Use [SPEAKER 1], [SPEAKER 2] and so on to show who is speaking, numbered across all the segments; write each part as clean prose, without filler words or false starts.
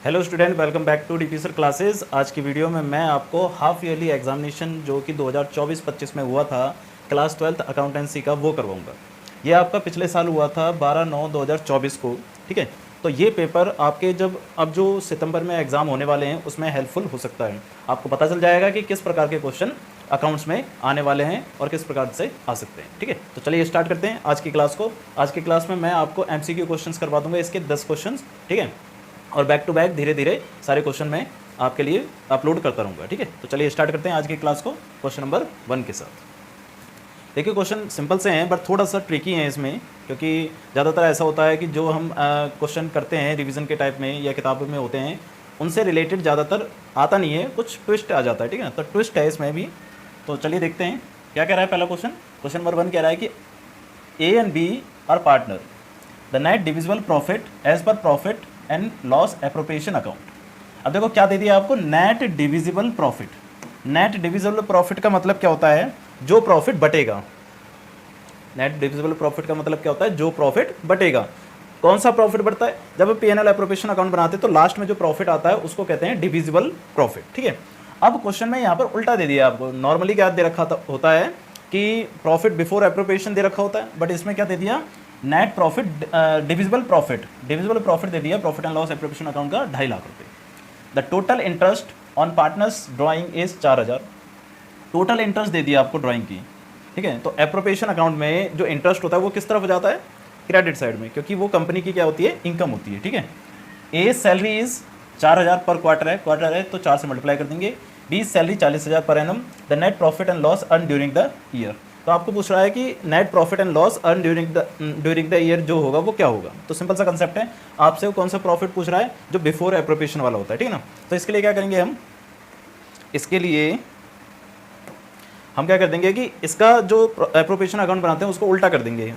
[SPEAKER 1] Hello student, welcome back to DP sir classes. आज की video में मैं आपको हाफ ईयरली एग्जामिनेशन जो कि 2024-25 में हुआ था क्लास 12th अकाउंटेंसी का वो करवाऊंगा। ये आपका पिछले साल हुआ था 12/9/2024 को। ठीक है, तो ये पेपर आपके जब अब जो सितंबर में एग्ज़ाम होने वाले हैं उसमें हेल्पफुल हो सकता है। आपको पता चल जाएगा कि किस प्रकार के क्वेश्चन अकाउंट्स में आने वाले हैं और किस प्रकार से आ सकते हैं। ठीक है, तो चलिए स्टार्ट करते हैं आज की क्लास को। आज की क्लास में मैं आपको MCQ क्वेश्चंस करवा दूंगा, इसके 10 क्वेश्चंस। ठीक है, और बैक टू बैक धीरे धीरे सारे क्वेश्चन मैं आपके लिए अपलोड करता रहूँगा। ठीक है, तो चलिए स्टार्ट करते हैं आज की क्लास को क्वेश्चन नंबर 1 के साथ। देखिए, क्वेश्चन सिंपल से हैं बट थोड़ा सा ट्रिकी है इसमें, क्योंकि ज़्यादातर ऐसा होता है कि जो हम क्वेश्चन करते हैं रिवीजन के टाइप में या किताबों में होते हैं उनसे रिलेटेड ज़्यादातर आता नहीं है, कुछ ट्विस्ट आ जाता है। ठीक है, तो ट्विस्ट है इसमें भी। तो चलिए देखते हैं क्या कह रहा है पहला क्वेश्चन। क्वेश्चन नंबर 1 कह रहा है कि A and B are partner, the net divisible profit as per profit and loss appropriation account. अब देखो क्या दे दिया आपको, net divisible profit. Net divisible profit का मतलब क्या होता है, जो प्रॉफिट बटेगा। नेट डिविजिबल प्रॉफिट का मतलब क्या होता है, जो प्रॉफिट बटेगा। कौन सा प्रॉफिट बढ़ता है, जब P&L एप्रोप्रिएशन अकाउंट बनाते हैं तो लास्ट में जो प्रॉफिट आता है उसको कहते हैं डिविजिबल प्रॉफिट। ठीक है, अब क्वेश्चन में यहाँ पर उल्टा दे दिया आपको। नॉर्मली क्या दे रखा होता है कि प्रॉफिट बिफोर एप्रोप्रिएशन दे रखा होता है, बट इसमें क्या दे दिया, net profit divisible profit. Divisible profit दे दिया profit and loss appropriation account का 2.5 लाख रुपये। The total interest on partners drawing is 4,000। Total interest दे दिया आपको ड्राइंग की। ठीक है, तो एप्रोप्रिएशन अकाउंट में जो इंटरेस्ट होता है वो किस तरफ हो जाता है, क्रेडिट साइड में, क्योंकि वो कंपनी की क्या होती है, इनकम होती है। ठीक है, ए सैलरी इज 4,000 पर क्वार्टर है तो 4 से मल्टीप्लाई कर देंगे। B salary 40,000 per annum. The net profit and loss earn during the year. तो आपको पूछ रहा है कि net profit and loss earn during the year जो होगा वो क्या होगा। तो सिंपल सा कंसेप्ट है, आपसे वो कौन सा प्रॉफिट पूछ रहा है, जो बिफोर एप्रोप्रिएशन वाला होता है। ठीक है ना, तो इसके लिए क्या करेंगे हम, इसके लिए हम क्या कर देंगे कि इसका जो एप्रोप्रिएशन अकाउंट बनाते हैं उसको उल्टा कर देंगे।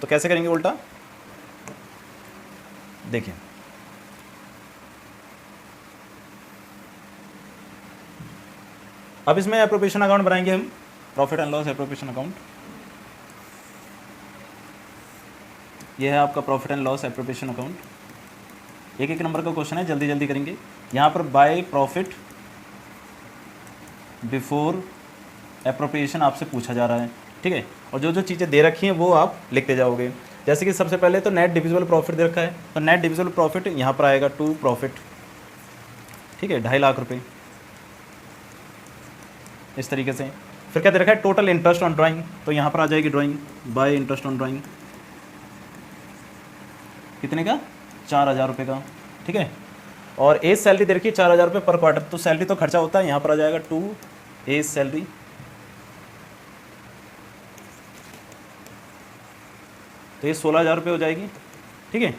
[SPEAKER 1] तो कैसे करेंगे उल्टा, देखिए अब इसमें एप्रोप्रिएशन अकाउंट बनाएंगे हम, profit and loss appropriation account. ये है आपका profit and loss appropriation account. एक एक नंबर का क्वेश्चन है, जल्दी जल्दी करेंगे। यहाँ पर बाय प्रॉफिट बिफोर एप्रोप्रिएशन आपसे पूछा जा रहा है। ठीक है, और जो जो चीज़ें दे रखी हैं वो आप लिखते जाओगे। जैसे कि सबसे पहले तो नेट डिविजिबल प्रॉफिट दे रखा है, तो नेट डिविजिबल प्रॉफिट यहाँ पर आएगा टू प्रॉफिट। ठीक है, 2.5 लाख रुपये इस तरीके से। फिर क्या दे रखा है, टोटल इंटरेस्ट ऑन ड्राइंग, तो यहाँ पर आ जाएगी drawing, bye interest on drawing कितने का, 4,000 रुपये का। ठीक है, और एज सैलरी दे रखी है 4,000 रुपये पर क्वार्टर, तो सैलरी तो खर्चा होता है, यहाँ पर आ जाएगा टू एज सैलरी। तो ये 16,000 रुपये हो जाएगी। ठीक है,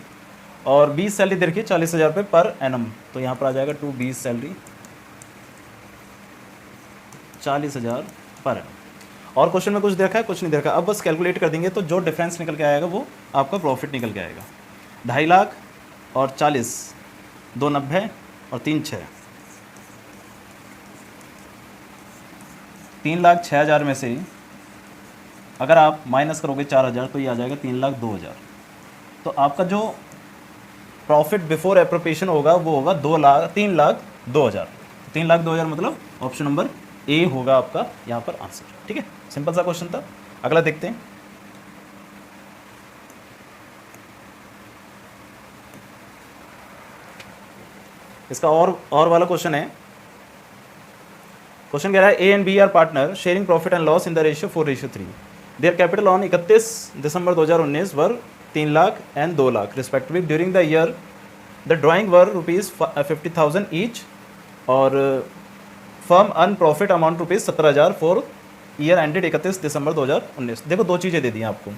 [SPEAKER 1] और 20 सैलरी दे रखी है 40,000 रुपये पर एनम, तो यहाँ पर आ जाएगा टू 20 सैलरी 40,000 पर एनम। और क्वेश्चन में कुछ देखा है, कुछ नहीं देखा। अब बस कैलकुलेट कर देंगे तो जो डिफरेंस निकल के आएगा वो आपका प्रॉफिट निकल के आएगा। 2.5 लाख और 40, 2 90 और 3 6, 3,06,000 में से अगर आप माइनस करोगे 4,000 तो ये आ जाएगा 3,02,000। तो आपका जो प्रॉफिट बिफोर एप्रोप्रिएशन होगा वो होगा 3,02,000। 3,02,000 मतलब ऑप्शन नंबर ए होगा आपका यहाँ पर आंसर। ठीक है, सिंपल सा क्वेश्चन था। अगला देखते हैं। इसका और वाला क्वेश्चन है। क्वेश्चन कह रहा है A and B are partner sharing profit and loss in the ratio 4:3। Their capital on 31 December 2019 were 3 lakh and 2 lakh respectively. During the year the drawing were ₹50,000 each और firm earn profit amount ₹17,000 for year ended 31 December 2019। देखो दो चीज़ें दे दी आपको।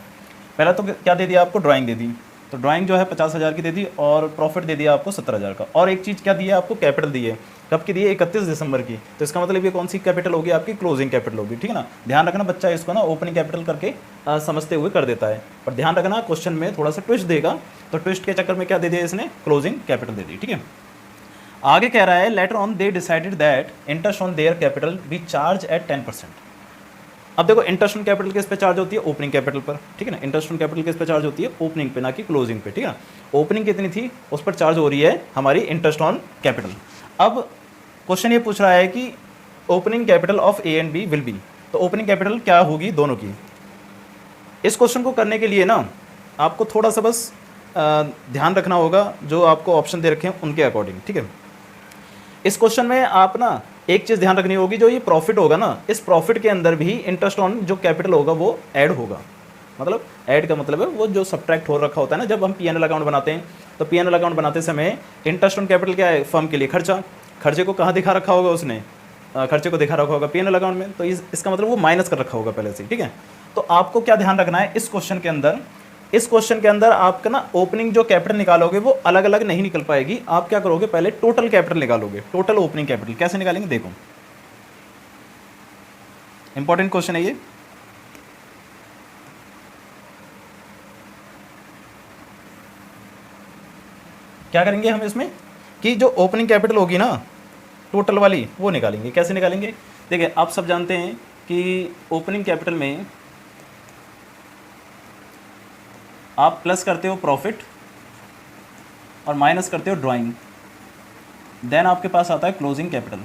[SPEAKER 1] पहला तो क्या दे दिया आपको, ड्राइंग दे दी, तो ड्राइंग जो है 50,000 की दे दी और प्रॉफिट दे दिया आपको 17,000 का। और एक चीज़ क्या दी है आपको, कैपिटल दी है। कब की दी है, 31 दिसंबर की। तो इसका मतलब ये कौन सी कैपिटल होगी आपकी, क्लोजिंग कैपिटल होगी। ठीक है ना, ध्यान रखना बच्चा इसको ना ओपनिंग कैपिटल करके समझते हुए कर देता है, पर ध्यान रखना क्वेश्चन में थोड़ा सा ट्विस्ट देगा, तो ट्विस्ट के चक्कर में क्या दे दिया इसने, क्लोजिंग कैपिटल दे दी। ठीक है, आगे कह रहा है later on they decided that interest on their capital B charge at 10%। अब देखो इंटरेस्ट ऑन कैपिटल किस पे चार्ज होती है, ओपनिंग कैपिटल पर, ठीक है ना। इंटरेस्ट ऑन कैपिटल किस पे चार्ज होती है, ओपनिंग पे, ना कि क्लोजिंग पे, ठीक है ना। ओपनिंग कितनी थी उस पर चार्ज हो रही है हमारी इंटरेस्ट ऑन कैपिटल। अब क्वेश्चन ये पूछ रहा है कि opening capital of A and B will be, तो ओपनिंग कैपिटल क्या होगी दोनों की। इस क्वेश्चन को करने के लिए ना आपको थोड़ा सा बस ध्यान रखना होगा जो आपको ऑप्शन दे रखे हैं उनके अकॉर्डिंग, ठीक है। इस क्वेश्चन में आप ना एक चीज़ ध्यान रखनी होगी, जो ये प्रॉफिट होगा ना, इस प्रॉफिट के अंदर भी इंटरेस्ट ऑन जो कैपिटल होगा वो ऐड होगा। मतलब ऐड का मतलब है वो जो सब्ट्रैक्ट हो रखा होता है ना, जब हम पीएनएल अकाउंट बनाते हैं तो पीएनएल अकाउंट बनाते समय इंटरेस्ट ऑन कैपिटल क्या है, फर्म के लिए खर्चा, खर्चे को कहाँ दिखा रखा होगा उसने, खर्चे को दिखा रखा होगा पीएनएल अकाउंट में, तो इसका मतलब वो माइनस कर रखा होगा पहले से, ठीक है। तो आपको क्या ध्यान रखना है इस क्वेश्चन के अंदर, इस क्वेश्चन के अंदर आपका ना ओपनिंग जो कैपिटल निकालोगे वो अलग अलग नहीं निकल पाएगी। आप क्या करोगे, पहले टोटल कैपिटल निकालोगे, टोटल ओपनिंग कैपिटल कैसे निकालेंगे देखो, इंपॉर्टेंट क्वेश्चन है ये। क्या करेंगे हम इसमें कि जो ओपनिंग कैपिटल होगी ना टोटल वाली वो निकालेंगे। कैसे निकालेंगे, देखिए आप सब जानते हैं कि ओपनिंग कैपिटल में आप प्लस करते हो प्रॉफिट और माइनस करते हो ड्राइंग, देन आपके पास आता है क्लोजिंग कैपिटल,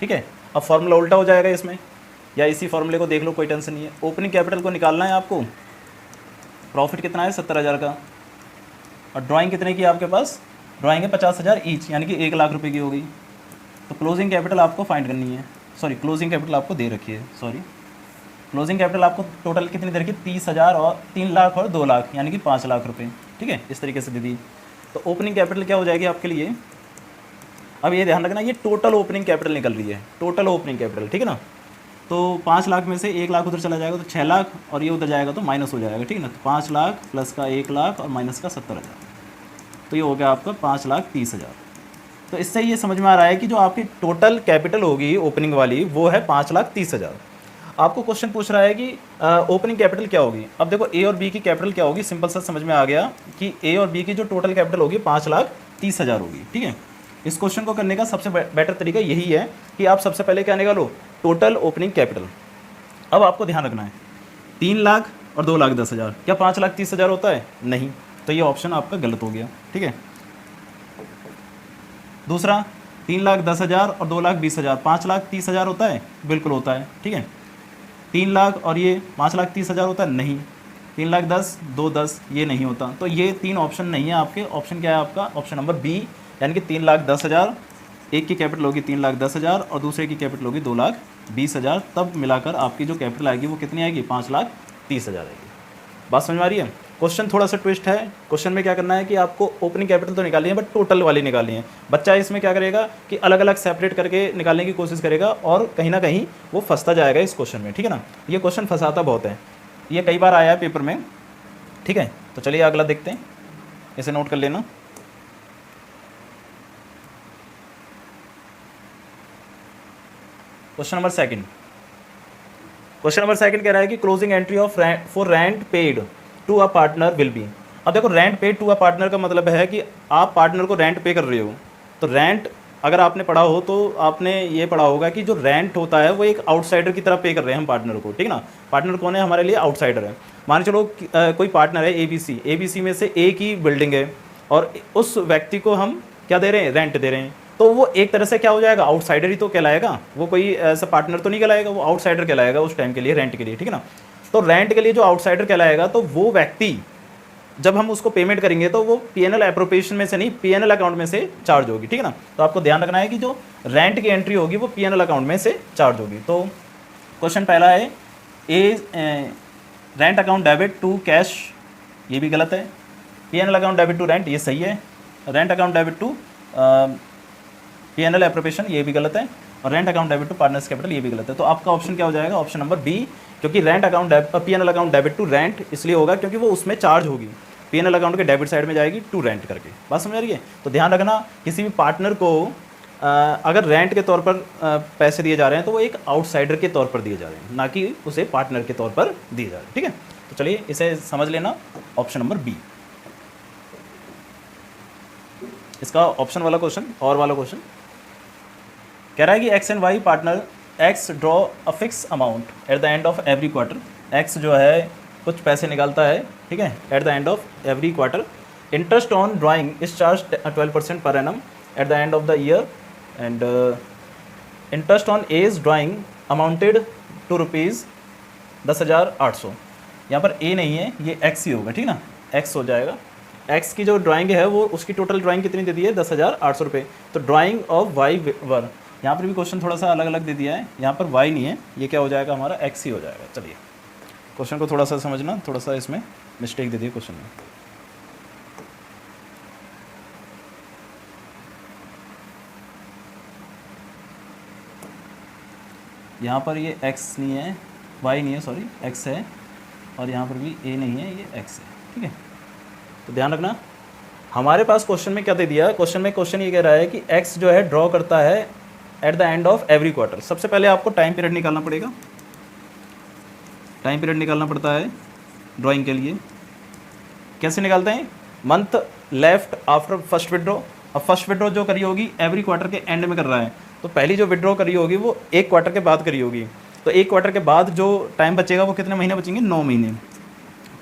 [SPEAKER 1] ठीक है। अब फॉर्मूला उल्टा हो जाएगा इसमें, या इसी फॉर्मूले को देख लो, कोई टेंशन नहीं है। ओपनिंग कैपिटल को निकालना है आपको, प्रॉफिट कितना है 70,000 का, और ड्राइंग कितने की है आपके पास, ड्राइंग है 50,000 ईच, यानी कि 1 लाख रुपए की हो गई। तो क्लोजिंग कैपिटल आपको फाइंड करनी है, सॉरी क्लोजिंग कैपिटल आपको दे रखी है, सॉरी क्लोजिंग कैपिटल आपको टोटल कितनी दे रखी है, 30,000 और 3 लाख और 2 लाख, यानी कि 5 लाख रुपए, ठीक है, इस तरीके से दे दी। तो ओपनिंग कैपिटल क्या हो जाएगी आपके लिए, अब ये ध्यान रखना ये टोटल ओपनिंग कैपिटल निकल रही है, टोटल ओपनिंग कैपिटल, ठीक है ना। तो 5 लाख में से 1 लाख उधर चला जाएगा तो 6 लाख, और ये उधर जाएगा तो माइनस हो जाएगा, ठीक है ना। तो 5 लाख प्लस का 1 लाख और माइनस का 70,000, तो ये हो गया आपका 5,30,000। तो इससे ये समझ में आ रहा है कि जो आपकी टोटल कैपिटल होगी ओपनिंग वाली वो है 5,30,000। आपको क्वेश्चन पूछ रहा है कि ओपनिंग कैपिटल क्या होगी। अब देखो ए और बी की कैपिटल क्या होगी, सिंपल सा समझ में आ गया कि ए और बी की जो टोटल कैपिटल होगी 5,30,000 होगी, ठीक है। इस क्वेश्चन को करने का सबसे बेटर तरीका यही है कि आप सबसे पहले क्या निकालो, टोटल ओपनिंग कैपिटल। अब आपको ध्यान रखना है 3 लाख और 2,10,000 क्या 5,30,000 होता है, नहीं, तो ये ऑप्शन आपका गलत हो गया, ठीक है। दूसरा 3,10,000 और 2,20,000 5,30,000 होता है, बिल्कुल होता है, ठीक है। 3 लाख और ये 5,30,000 होता है, नहीं। 3,10,000 2,10 ये नहीं होता, तो ये 3 ऑप्शन नहीं है आपके। ऑप्शन क्या है आपका, ऑप्शन नंबर बी, यानी कि 3,10,000, एक की कैपिटल होगी 3,10,000 और दूसरे की कैपिटल होगी 2,20,000, तब मिलाकर आपकी जो कैपिटल आएगी वो कितनी आएगी, 5,30,000 आएगी। बात समझ में आ रही है। क्वेश्चन थोड़ा सा ट्विस्ट है, क्वेश्चन में क्या करना है कि आपको ओपनिंग कैपिटल तो निकालनी है बट टोटल वाली निकालनी है। बच्चा इसमें क्या करेगा कि अलग अलग सेपरेट करके निकालने की कोशिश करेगा और कहीं ना कहीं वो फंसता जाएगा इस क्वेश्चन में, ठीक है ना। ये क्वेश्चन फंसाता बहुत है, ये कई बार आया है पेपर में, ठीक है। तो चलिए अगला देखते हैं, इसे नोट कर लेना। Question number second, question number second कह रहा है कि closing entry of for rent paid to a partner will be. अब देखो rent paid to a partner का मतलब है कि आप पार्टनर को रेंट पे कर रहे हो। तो रेंट अगर आपने पढ़ा हो तो आपने ये पढ़ा होगा कि जो रेंट होता है वो एक आउटसाइडर की तरह पे कर रहे हैं हम पार्टनर को, ठीक है ना। पार्टनर कौन है, हमारे लिए आउटसाइडर है। मान चलो कोई पार्टनर है ABC में से ए की बिल्डिंग है और उस व्यक्ति को हम क्या दे रहे हैं, रेंट दे रहे हैं। तो वो एक तरह से क्या हो जाएगा, आउटसाइडर ही तो कहलाएगा, वो कोई ऐसा पार्टनर तो नहीं कहलाएगा, वो आउटसाइडर कहलाएगा उस टाइम के लिए, रेंट के लिए, ठीक है ना। तो रेंट के लिए जो आउटसाइडर कहलाएगा, तो वो व्यक्ति जब हम उसको पेमेंट करेंगे तो वो पीएनएल एप्रोप्रिएशन में से नहीं, पीएनएल अकाउंट में से चार्ज होगी, ठीक है ना। तो आपको ध्यान रखना है कि जो रेंट की एंट्री होगी वो पीएनएल अकाउंट में से चार्ज होगी। तो क्वेश्चन पहला है rent account debit to cash, ये भी गलत है। PNL account debit to rent, ये सही है। Rent account debit to PNL appropriation, ये भी गलत है। और rent account debit to partners capital, ये भी गलत है। तो आपका ऑप्शन क्या हो जाएगा, ऑप्शन नंबर बी, क्योंकि rent account PNL account debit to rent इसलिए होगा क्योंकि वो उसमें चार्ज होगी, पीएनएल अकाउंट के डेबिट साइड में जाएगी टू रेंट करके। बात समझ आ रही है। तो ध्यान रखना किसी भी पार्टनर को अगर रेंट के तौर पर पैसे दिए जा रहे हैं तो वो एक आउटसाइडर के तौर पर दिए जा रहे हैं, ना कि उसे पार्टनर के तौर पर दिए जा रहे हैं, ठीक है। तो चलिए इसे समझ लेना, ऑप्शन नंबर बी इसका ऑप्शन वाला क्वेश्चन। और वाला क्वेश्चन कह रहा है कि X and Y partner X draw a fix amount at the end of every quarter, X जो है कुछ पैसे निकालता है, ठीक है, at the end of every quarter. Interest on drawing is charge 12% per annum at the end of the year, and interest on as drawing amounted to rupees 10,800। यहाँ पर ए नहीं है, ये एक्स ही होगा, ठीक ना, एक्स हो जाएगा। एक्स की जो ड्राइंग है वो उसकी टोटल ड्राइंग कितनी दे दी है, 10,800 रुपये। तो ड्राइंग ऑफ वाई वर, यहाँ पर भी क्वेश्चन थोड़ा सा अलग अलग दे दिया है, यहाँ पर वाई नहीं है, ये क्या हो जाएगा हमारा, एक्स ही हो जाएगा। चलिए क्वेश्चन को थोड़ा सा समझना, थोड़ा सा इसमें मिस्टेक दे दी क्वेश्चन में। यहाँ पर ये x नहीं है, y नहीं है, सॉरी x है, और यहाँ पर भी a नहीं है, ये x है, ठीक है। तो ध्यान रखना, हमारे पास क्वेश्चन में क्या दे दिया, क्वेश्चन में क्वेश्चन ये कह रहा है कि x जो है ड्रॉ करता है at the end of every quarter. सबसे पहले आपको टाइम पीरियड निकालना पड़ेगा, टाइम पीरियड निकालना पड़ता है ड्राइंग के लिए। कैसे निकालते हैं, month left after first withdraw. अब फर्स्ट विड्रॉ जो करी होगी एवरी क्वार्टर के एंड में कर रहा है, तो पहली जो विड्रॉ करी होगी वो एक क्वार्टर के बाद करी होगी, तो एक क्वार्टर के बाद जो टाइम बचेगा वो कितने महीने बचेंगे, 9 महीने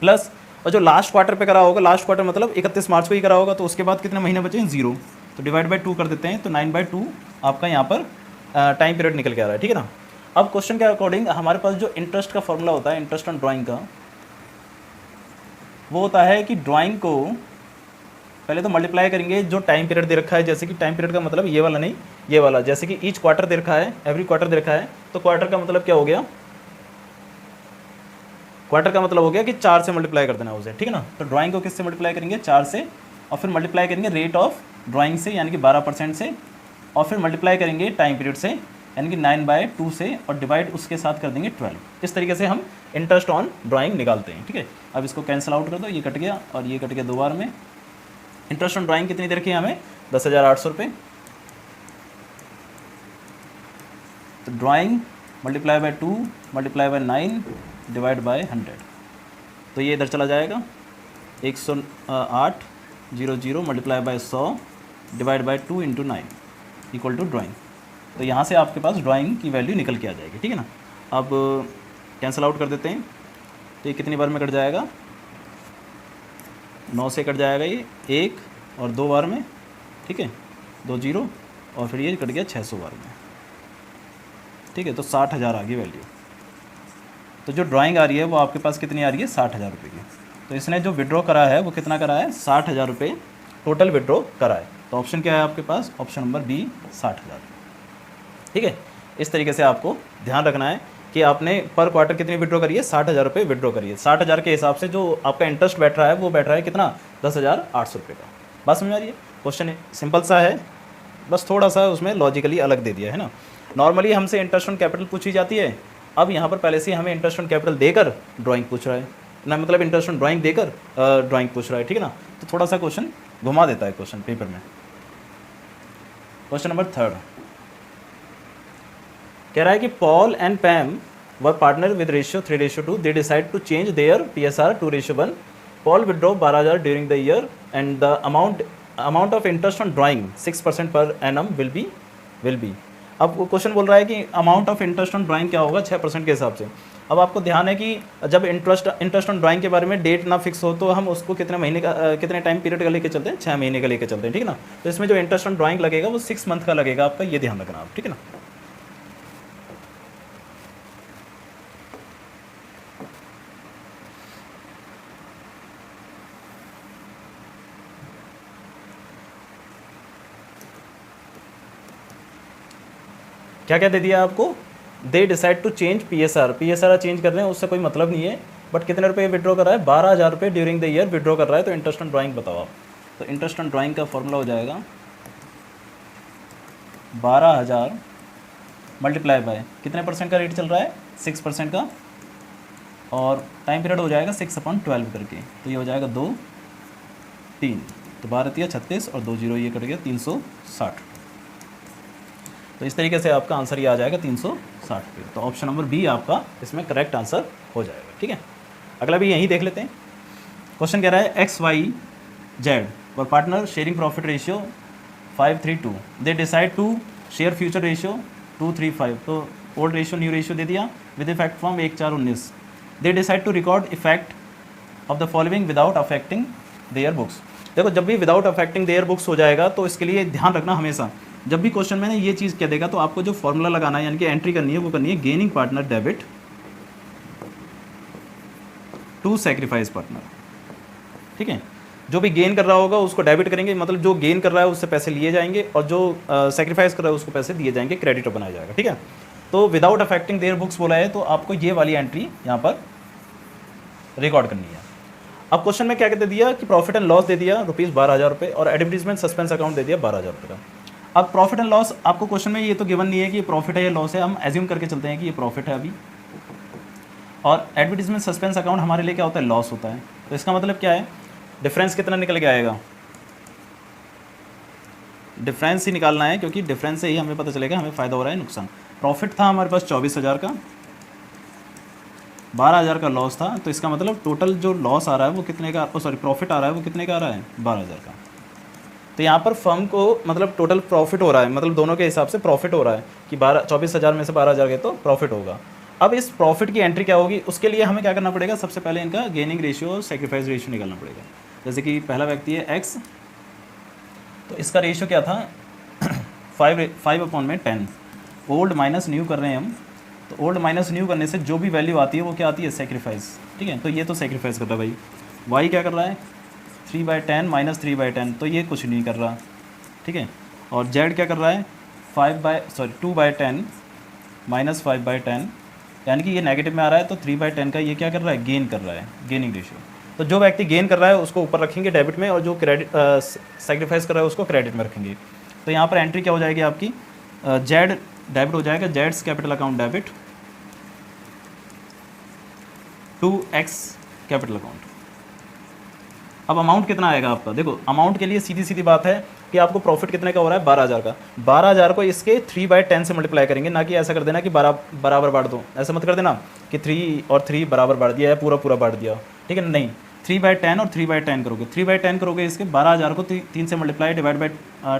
[SPEAKER 1] प्लस, और जो लास्ट क्वार्टर पे करा होगा, लास्ट क्वार्टर मतलब 31 मार्च को ही करा होगा, तो उसके बाद कितने महीने बचे हैं, 0, तो डिवाइड बाई 2 कर देते हैं, तो 9/2 आपका यहाँ पर टाइम पीरियड निकल के आ रहा है, ठीक है ना। अब क्वेश्चन के अकॉर्डिंग हमारे पास जो इंटरेस्ट का फॉर्मूला होता है, इंटरेस्ट ऑन ड्राइंग का, वो होता है कि ड्राइंग को पहले तो मल्टीप्लाई करेंगे जो टाइम पीरियड दे रखा है, जैसे कि टाइम पीरियड का मतलब ये वाला नहीं, ये वाला, जैसे कि ईच क्वार्टर दे रखा है, एवरी क्वार्टर दे रखा है, तो क्वार्टर का मतलब क्या हो गया, क्वार्टर का मतलब हो गया कि 4 से मल्टीप्लाई कर देना उसे, ठीक है ना। तो ड्राइंग को किससे मल्टीप्लाई करेंगे, 4 से, और फिर मल्टीप्लाई करेंगे रेट ऑफ ड्राइंग से यानी कि 12% से, और फिर मल्टीप्लाई करेंगे टाइम पीरियड से यानी कि 9/2 से, और डिवाइड उसके साथ कर देंगे 12। इस तरीके से हम इंटरेस्ट ऑन ड्राइंग निकालते हैं, ठीक है। अब इसको कैंसिल आउट कर दो, ये कट गया और ये कट गया 2 बार में। इंटरेस्ट ऑन ड्राइंग कितनी दे रखी है हमें, 10,800 रुपये। तो drawing multiply by 2 multiply by 9 divide by 100, तो ये इधर चला जाएगा 108,00 multiply by 100 divide by 2 × 9 equal to drawing. तो यहाँ से आपके पास ड्राइंग की वैल्यू निकल के आ जाएगी, ठीक है ना। अब कैंसिल आउट कर देते हैं, तो ये कितनी बार में कट जाएगा, 9 से कट जाएगा ये 1 और 2 बार में, ठीक है, 2 0, और फिर ये कट गया 600 बार में, ठीक है। तो 60,000 आ गई वैल्यू। तो जो ड्राइंग आ रही है वो आपके पास कितनी आ रही है, 60,000 रुपये की। तो इसने जो विड्रॉ करा है वो कितना करा है, 60,000 रुपये टोटल विड्रॉ करा है। तो ऑप्शन क्या है आपके पास, ऑप्शन नंबर बी 60,000, ठीक है। इस तरीके से आपको ध्यान रखना है कि आपने पर क्वार्टर कितनी विड्रॉ करी है, 60,000 रुपये विड्रॉ करिए। 60,000 के हिसाब से जो आपका इंटरेस्ट बैठ रहा है वो बैठ रहा है कितना, 10,800 रुपये का। बात समझ आ रही है, क्वेश्चन सिंपल सा है, बस थोड़ा सा उसमें लॉजिकली अलग दे दिया है ना। नॉर्मली हमसे इंटरेस्ट ऑन कैपिटल पूछी जाती है, अब यहाँ पर पहले से हमें इंटरेस्ट ऑन कैपिटल देकर ड्राइंग पूछ रहा है ना, मतलब इंटरेस्ट ऑन ड्राइंग देकर ड्राइंग पूछ रहा है, ठीक है ना। तो थोड़ा सा क्वेश्चन घुमा देता है क्वेश्चन पेपर में। क्वेश्चन नंबर 3 कह रहा है कि Paul and Pam were partner with ratio 3:2, they decide to change their PSR 2:1। Paul withdraw 12,000 during the year and the amount of interest on drawing 6% per annum will be. अब वो question बोल रहा है कि amount of interest on drawing क्या होगा, 6% के हिसाब से। अब आपको ध्यान है कि जब इंटरेस्ट ऑन ड्राइंग के बारे में डेट ना फिक्स हो तो हम उसको कितने महीने का कितने टाइम पीरियड का लेके चलते हैं, 6 महीने का लेके चलते हैं, ठीक है ना। तो इसमें जो इंटरेस्ट ऑन ड्राइंग लगेगा वो 6 मंथ का लगेगा आपका, ये ध्यान रखना आप, ठीक है ना। क्या क्या दे दिया आपको, they decide to change PSR change कर रहे हैं, उससे कोई मतलब नहीं है, बट कितने रुपये विड्रॉ कर रहा है, 12,000 रुपये ड्यूरिंग द ईयर विड्रॉ कर रहा है। तो इंटरेस्ट ऑन ड्राइंग बताओ आप। तो इंटरेस्ट ऑन ड्राइंग का फॉर्मूला हो जाएगा 12,000 मल्टीप्लाई बाय कितने परसेंट का रेट चल रहा है, 6% का, और टाइम पीरियड हो जाएगा 6/12 करके, तो ये हो जाएगा 2 3, तो 12 × 36 और 2 0 ये कट गया 360। तो इस तरीके से आपका आंसर ये आ जाएगा 360 रुपये। तो ऑप्शन नंबर बी आपका इसमें करेक्ट आंसर हो जाएगा, ठीक है। अगला भी यहीं देख लेते हैं। क्वेश्चन कह रहा है XYZ were partner sharing profit ratio 5:3:2, they decide to share future ratio 2:3:5। तो ओल्ड रेशियो न्यू रेशियो दे दिया with effect from 1/4/19। They decide to record effect of the following without affecting their books. देखो जब भी without affecting their books हो जाएगा तो इसके लिए ध्यान रखना हमेशा, जब भी क्वेश्चन में ये चीज़ कह देगा तो आपको जो फॉर्मूला लगाना है यानी कि एंट्री करनी है वो करनी है gaining partner debit to sacrifice partner. ठीक है, जो भी गेन कर रहा होगा उसको डेबिट करेंगे, मतलब जो गेन कर रहा है उससे पैसे लिए जाएंगे और जो सैक्रिफाइस कर रहा है उसको पैसे दिए जाएंगे, क्रेडिटर बनाया जाएगा। ठीक है, तो विदाउट अफेक्टिंग देयर बुक्स बोला है तो आपको ये वाली एंट्री यहाँ पर रिकॉर्ड करनी है। अब क्वेश्चन में क्या कहते दिया कि प्रॉफिट एंड लॉस दे दिया ₹12,000 और एडवर्टीजमेंट सस्पेंस अकाउंट दे दिया ₹12,000 का। अब प्रॉफिट एंड लॉस आपको क्वेश्चन में ये तो गिवन नहीं है कि ये प्रॉफिट है या लॉस है, हम एज्यूम करके चलते हैं कि ये प्रॉफिट है अभी, और एडवर्टीजमेंट सस्पेंस अकाउंट हमारे लिए क्या होता है, लॉस होता है। तो इसका मतलब क्या है, डिफरेंस कितना निकल के आएगा, डिफरेंस ही निकालना है क्योंकि डिफरेंस से ही हमें पता चलेगा हमें फ़ायदा हो रहा है नुकसान। प्रॉफिट था हमारे पास 24,000 का, 12,000 का लॉस था, तो इसका मतलब टोटल जो लॉस आ रहा है वो कितने का, सॉरी प्रॉफिट आ रहा है वो कितने का आ रहा है, 12,000 का। तो यहाँ पर फर्म को मतलब टोटल प्रॉफिट हो रहा है, मतलब दोनों के हिसाब से प्रॉफिट हो रहा है कि 24,000 में से 12,000 गए तो प्रॉफिट होगा। अब इस प्रॉफिट की एंट्री क्या होगी, उसके लिए हमें क्या करना पड़ेगा, सबसे पहले इनका गेनिंग रेशियो और सेक्रीफाइस रेशियो निकालना पड़ेगा। जैसे कि पहला व्यक्ति है एक्स, तो इसका रेशियो क्या था 5/10, ओल्ड माइनस न्यू कर रहे हैं हम, तो ओल्ड माइनस न्यू करने से जो भी वैल्यू आती है वो क्या आती है, सेक्रीफाइस। ठीक है, तो ये तो सेक्रीफाइस कर रहा है भाई। वाई क्या कर रहा है 3/10 माइनस 3/10, तो ये कुछ नहीं कर रहा। ठीक है, और जेड क्या कर रहा है 2/10 माइनस 5/10, यानी कि ये नेगेटिव में आ रहा है, तो 3/10 का ये क्या कर रहा है, गेन कर रहा है, गेनिंग रेशियो। तो जो व्यक्ति गेन कर रहा है उसको ऊपर रखेंगे डेबिट में, और जो क्रेडिट सेक्रीफाइस कर रहा है उसको क्रेडिट में रखेंगे। तो यहाँ पर एंट्री क्या हो जाएगी आपकी, जेड डेबिट हो जाएगा, जेड्स capital account debit to X capital account. अब अमाउंट कितना आएगा आपका, देखो अमाउंट के लिए सीधी सीधी बात है कि आपको प्रॉफिट कितने का हो रहा है, 12,000 का। 12,000 को इसके 3/10 से मल्टीप्लाई करेंगे, ना कि ऐसा कर देना कि बराबर बांट दो, ऐसा मत कर देना कि 3 और 3 बराबर बांट दिया या पूरा बांट दिया। ठीक है, नहीं 3/10 और 3/10 करोगे, 3/10 करोगे, इसके 12,000 को 3 से मल्टीप्लाई डिवाइड बाई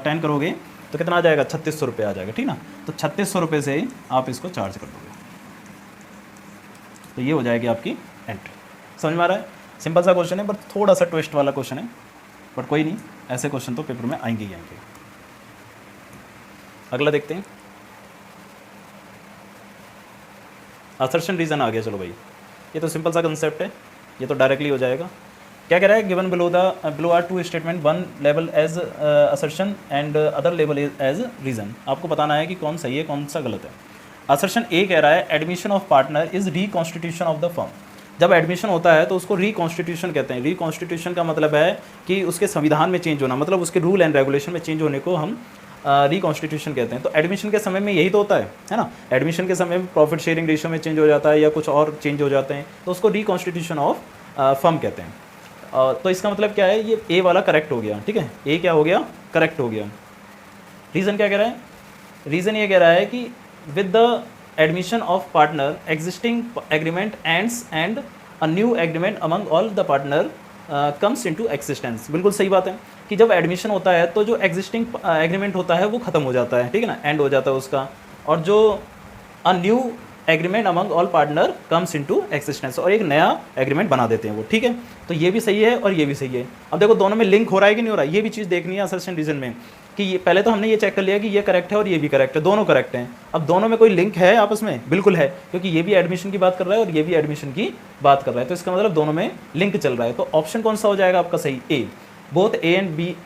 [SPEAKER 1] 10 करोगे तो कितना आ जाएगा, 3600 रुपये आ जाएगा। ठीक ना, तो 3600 रुपये से आप इसको चार्ज कर दोगे, तो ये हो जाएगी आपकी एंट्री। समझ में आ रहा है, सिंपल सा क्वेश्चन है बट थोड़ा सा ट्विस्ट वाला क्वेश्चन है, बट कोई नहीं, ऐसे क्वेश्चन तो पेपर में आएंगे ही आएंगे। अगला देखते हैं, असर्शन रीजन आ गया। चलो भाई, ये तो सिंपल सा कंसेप्ट है, ये तो डायरेक्टली हो जाएगा। क्या कह रहा है, given below are two statement, one label as assertion and other label as reason. आपको बताना है कि कौन सही है कौन सा गलत है। असर्शन ए कह रहा है admission of partner is reconstitution of the firm. जब एडमिशन होता है तो उसको रिकॉन्स्टिट्यूशन कहते हैं। रिकॉन्स्टिट्यूशन का मतलब है कि उसके संविधान में चेंज होना, मतलब उसके रूल एंड रेगुलेशन में चेंज होने को हम रिकॉन्स्टिट्यूशन कहते हैं। तो एडमिशन के समय में यही तो होता है ना, एडमिशन के समय में प्रॉफिट शेयरिंग रेशियो में चेंज हो जाता है या कुछ और चेंज हो जाते हैं, तो उसको रिकॉन्स्टिट्यूशन ऑफ फर्म कहते हैं। तो इसका मतलब क्या है, ये ए वाला करेक्ट हो गया। ठीक है, ए क्या हो गया, करेक्ट हो गया। रीज़न क्या कह रहा है, रीज़न ये कह रहा है कि with the admission of partner existing agreement ends and a new agreement among all the partner comes into existence. बिल्कुल सही बात है कि जब एडमिशन होता है तो जो एग्जिस्टिंग एग्रीमेंट होता है वो ख़त्म हो जाता है। ठीक है ना, एंड हो जाता है उसका, और जो a new agreement among all partner comes into existence, और एक नया एग्रीमेंट बना देते हैं वो। ठीक है, तो ये भी सही है और ये भी सही है। अब देखो दोनों में लिंक हो रहा है कि नहीं हो रहा है, ये भी चीज़ देखनी है असर्शन रीजन में कि ये पहले तो हमने ये चेक कर लिया कि ये करेक्ट है और ये भी करेक्ट है, दोनों करेक्ट हैं। अब दोनों में कोई लिंक है आपस में, बिल्कुल है, क्योंकि ये भी एडमिशन की बात कर रहा है और ये भी एडमिशन की बात कर रहा है, तो इसका मतलब दोनों में लिंक चल रहा है। तो ऑप्शन कौन सा हो जाएगा आपका सही, A. Both A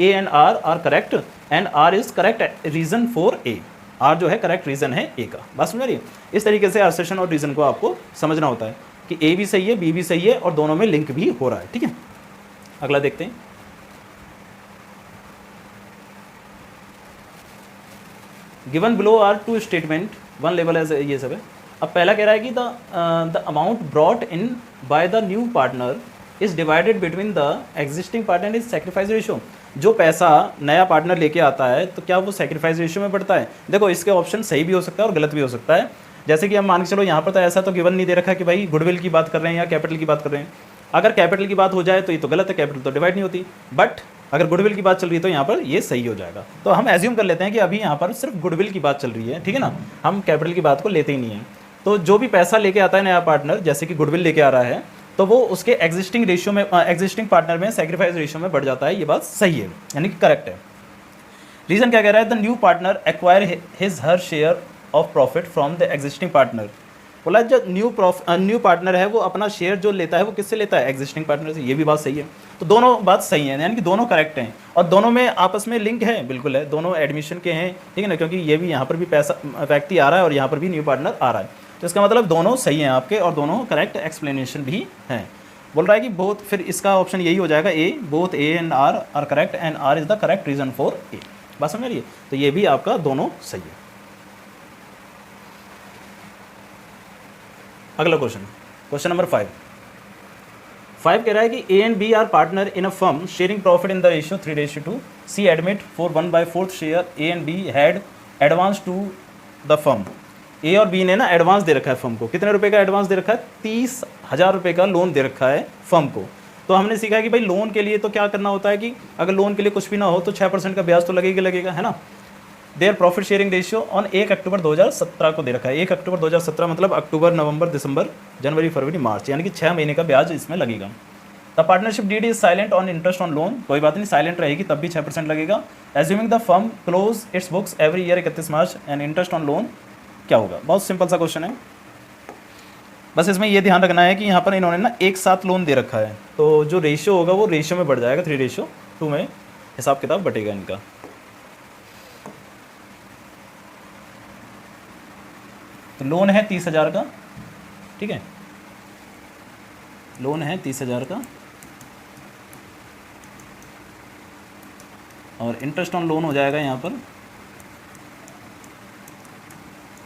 [SPEAKER 1] and R are correct and R is correct reason for A. R जो है करेक्ट रीजन है ए का। बात समझ रही है, इस तरीके से असर्शन और रीजन को आपको समझना होता है कि ए भी सही है बी भी सही है और दोनों में लिंक भी हो रहा है। ठीक है, अगला देखते हैं। Given below are two statement, one level as, ये सब है। अब पहला कह रहा है कि the amount brought in by the new partner is divided between the existing partner is sacrifice ratio. जो पैसा नया पार्टनर लेके आता है तो क्या वो सेक्रीफाइस रेशियो में बढ़ता है। देखो इसके ऑप्शन सही भी हो सकता है और गलत भी हो सकता है। जैसे कि हम मान के चलो यहाँ पर तो ऐसा तो गिवन नहीं दे रखा है कि भाई गुडविल की बात कर रहे हैं या कैपिटल की बात कर रहे हैं। अगर कैपिटल की बात हो जाए तो ये तो गलत है, कैपिटल तो डिवाइड नहीं होती। बट अगर गुडविल की बात चल रही है तो यहाँ पर ये सही हो जाएगा। तो हम एज्यूम कर लेते हैं कि अभी यहाँ पर सिर्फ गुडविल की बात चल रही है, ठीक है ना, हम कैपिटल की बात को लेते ही नहीं है। तो जो भी पैसा लेके आता है नया पार्टनर, जैसे कि गुडविल लेके आ रहा है, तो वो उसके एग्जिस्टिंग रेशियो में, एग्जिस्टिंग पार्टनर में सेक्रीफाइस रेशियो में बढ़ जाता है। ये बात सही है, यानी कि करेक्ट है। रीजन क्या कह रहा है, the new partner acquire his her share of profit from the existing partner. बोला जो न्यू पार्टनर है वो अपना शेयर जो लेता है वो किससे लेता है, एग्जिस्टिंग पार्टनर से। ये भी बात सही है। तो दोनों बात सही है, यानी कि दोनों करेक्ट हैं और दोनों में आपस में लिंक है, बिल्कुल है, दोनों एडमिशन के हैं, ठीक है ना, क्योंकि ये भी यहाँ पर भी पैसा व्यक्ति आ रहा है और यहाँ पर भी न्यू पार्टनर आ रहा है। तो इसका मतलब दोनों सही हैं आपके और दोनों करेक्ट एक्सप्लेनेशन भी हैं। बोल रहा है कि बोथ, फिर इसका ऑप्शन यही हो जाएगा A, both A and R are correct and R is the correct reason for A. बात समझ रही है? तो ये भी आपका दोनों सही है। अगला क्वेश्चन नंबर 5 कह रहा है कि A and B are partner in a firm sharing profit in the ratio 3:2। C admit for 1/4 share A and B had advance to the firm. A और बी ने ना एडवांस दे रखा है फर्म को। कितने रुपए का एडवांस दे रखा है? 30,000 रुपये का लोन दे रखा है फर्म को। तो हमने सीखा कि भाई लोन के लिए तो क्या करना होता है कि अगर लोन के लिए कुछ भी ना हो तो 6% का ब्याज तो लगेगा, है ना। Their profit sharing ratio on 1 अक्टूबर 2017 को दे रखा है। 1 अक्टूबर 2017 मतलब अक्टूबर, नवंबर, दिसंबर, जनवरी, फरवरी, मार्च, यानी कि 6 महीने का ब्याज इसमें लगेगा। The partnership deed is silent on interest on loan. कोई बात नहीं, साइलेंट रहेगी तब भी 6% लगेगा। Assuming the firm close its books every year 31 March and interest on loan क्या होगा? बहुत सिंपल सा क्वेश्चन है। बस इसमें ये ध्यान रखना है कि यहाँ पर इन्होंने ना एक साथ लोन दे रखा है, तो जो रेशियो होगा वो रेशियो में बढ़ जाएगा, 3:2 में हिसाब किताब बटेगा इनका। तो लोन है 30,000 का, ठीक है, लोन है 30,000 का और इंटरेस्ट ऑन लोन हो जाएगा यहाँ पर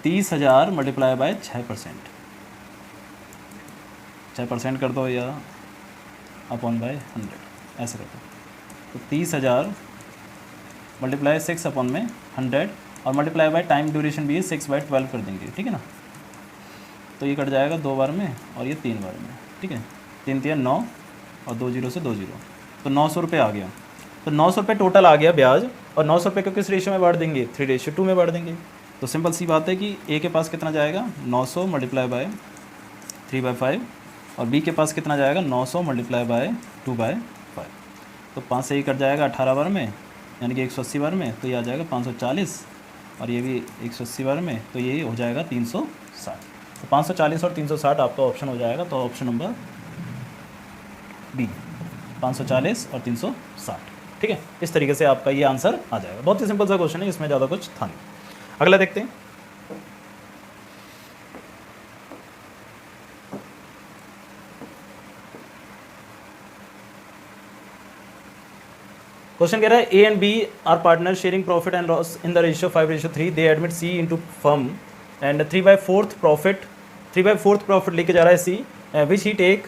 [SPEAKER 1] 30,000 मल्टीप्लाई बाय 6%। 6% कर दो या अपॉन बाय 100 ऐसे कर दो। तो 30,000 मल्टीप्लाई 6 अपॉन में 100 और मल्टीप्लाई बाय टाइम ड्यूरेशन भी 6/12 कर देंगे, ठीक है ना। तो ये कट जाएगा 2 बार में और ये 3 बार में, ठीक है। 3 3 9 और 2 0 से 2 0, तो 900 रुपये आ गया। तो 900 रुपये टोटल आ गया ब्याज और 900 रुपये को किस रेशियो में बांट देंगे? 3:2 में बांट देंगे। तो सिंपल सी बात है कि ए के पास कितना जाएगा? 900 मल्टीप्लाई बाय 3/5 और बी के पास कितना जाएगा? 900 मल्टीप्लाई बाय 2/5। तो 5 से ही कट जाएगा 18 बार में, यानी कि 180 बार में, तो ये आ जाएगा 540 और ये भी 180 बार में, तो ये हो जाएगा 360। तो 540 और 360 आपका ऑप्शन हो जाएगा। तो ऑप्शन नंबर बी 540 और 360, ठीक है। इस तरीके से आपका ये आंसर आ जाएगा। बहुत ही सिंपल सा क्वेश्चन है, इसमें ज़्यादा कुछ था नहीं। अगला देखते हैं। क्वेश्चन कह रहा है A and B are partner sharing profit and loss in the ratio 5:3। They admit C into firm and 3/4 profit लेके जा रहा है C, which he take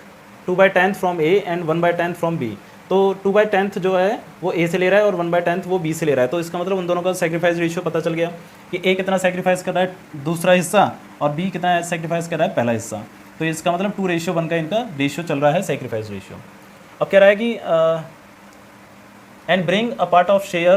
[SPEAKER 1] 2/10 from A and 1/10 from B. तो 2/10 जो है वो ए से ले रहा है और 1/10 वो बी से ले रहा है। तो इसका मतलब उन दोनों का सेक्रीफाइस रेशियो पता चल गया कि ए कितना सेक्रीफाइस कर रहा है दूसरा हिस्सा और बी कितना सेक्रीफाइस कर रहा है पहला हिस्सा। तो इसका मतलब 2:1 का इनका रेशियो चल रहा है, सेक्रीफाइस रेशियो। अब कह रहा है कि and bring a part of share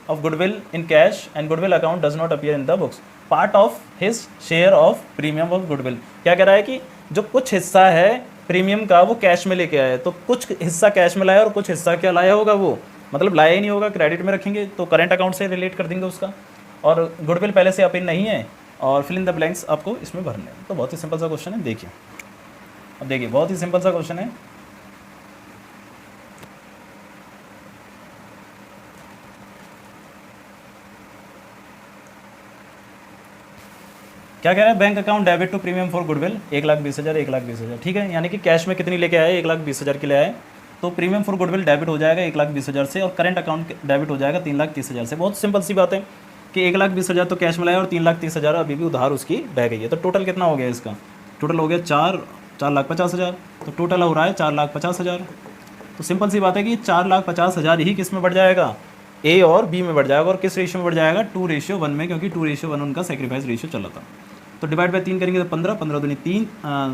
[SPEAKER 1] of goodwill in cash and goodwill account does not appear in the books, part of his share of premium of goodwill। क्या कह रहा है कि जो कुछ हिस्सा है प्रीमियम का वो कैश में लेके आया है, तो कुछ हिस्सा कैश में लाया और कुछ हिस्सा क्या लाया होगा, वो मतलब लाया ही नहीं होगा, क्रेडिट में रखेंगे तो करेंट अकाउंट से रिलेट कर देंगे उसका। और गुडविल पहले से अपिन नहीं है और फिल इन द ब्लैंक्स आपको इसमें भरने हैं। तो बहुत ही सिंपल सा क्वेश्चन है, देखिए। अब देखिए बहुत ही सिंपल सा क्वेश्चन है। क्या कह रहा है? Bank account debit to premium for goodwill 1,20,000 1,20,000, ठीक है। यानी कि कैश में कितनी लेके आए? 1,20,000 के लिए आए। तो प्रीमियम फॉर गुडविल डेबिट हो जाएगा 1,20,000 से और करंट अकाउंट डेबिट हो जाएगा 3,30,000 से। बहुत सिंपल सी बात है कि 1,20,000 तो कैश में लाया और 3,30,000 अभी भी उधार उसकी बह गई है। तो टोटल कितना हो गया इसका? टोटल हो गया 4,50,000। तो टोटल हो रहा है 4,50,000। तो सिंपल सी बात है कि 4,50,000 ही किस में बढ़ जाएगा? ए और बी में बढ़ जाएगा। और किस रेशियो में बढ़ जाएगा? 2:1 में, क्योंकि 2:1 उनका सेक्रीफाइस रेशियो चल रहा था। तो डिवाइड बाय 3 करेंगे तो 15 15 दूनी 3,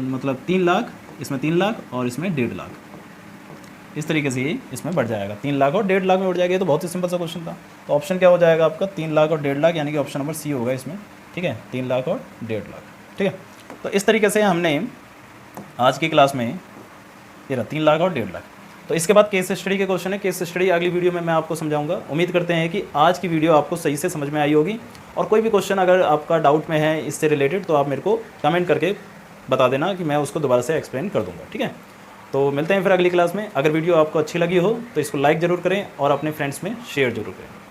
[SPEAKER 1] मतलब 3 लाख, इसमें 3 लाख और इसमें 1.5 लाख। इस तरीके से ये इसमें बढ़ जाएगा, 3 लाख और 1.5 लाख में बढ़ जाएगा। ये तो बहुत ही सिंपल सा क्वेश्चन था। तो ऑप्शन क्या हो जाएगा आपका, 3 लाख और 1.5 लाख, यानी कि ऑप्शन नंबर सी होगा इसमें, ठीक है, 3 लाख और 1.5 लाख, ठीक है। तो इस तरीके से हमने आज की क्लास में ये रहा 3 लाख और 1.5 लाख। तो इसके बाद केस स्टडी के क्वेश्चन है। केस स्टडी अगली वीडियो में मैं आपको समझाऊंगा। उम्मीद करते हैं कि आज की वीडियो आपको सही से समझ में आई होगी, और कोई भी क्वेश्चन अगर आपका डाउट में है इससे रिलेटेड तो आप मेरे को कमेंट करके बता देना कि मैं उसको दोबारा से एक्सप्लेन कर दूंगा, ठीक है। तो मिलते हैं फिर अगली क्लास में। अगर वीडियो आपको अच्छी लगी हो तो इसको लाइक ज़रूर करें और अपने फ्रेंड्स में शेयर ज़रूर करें।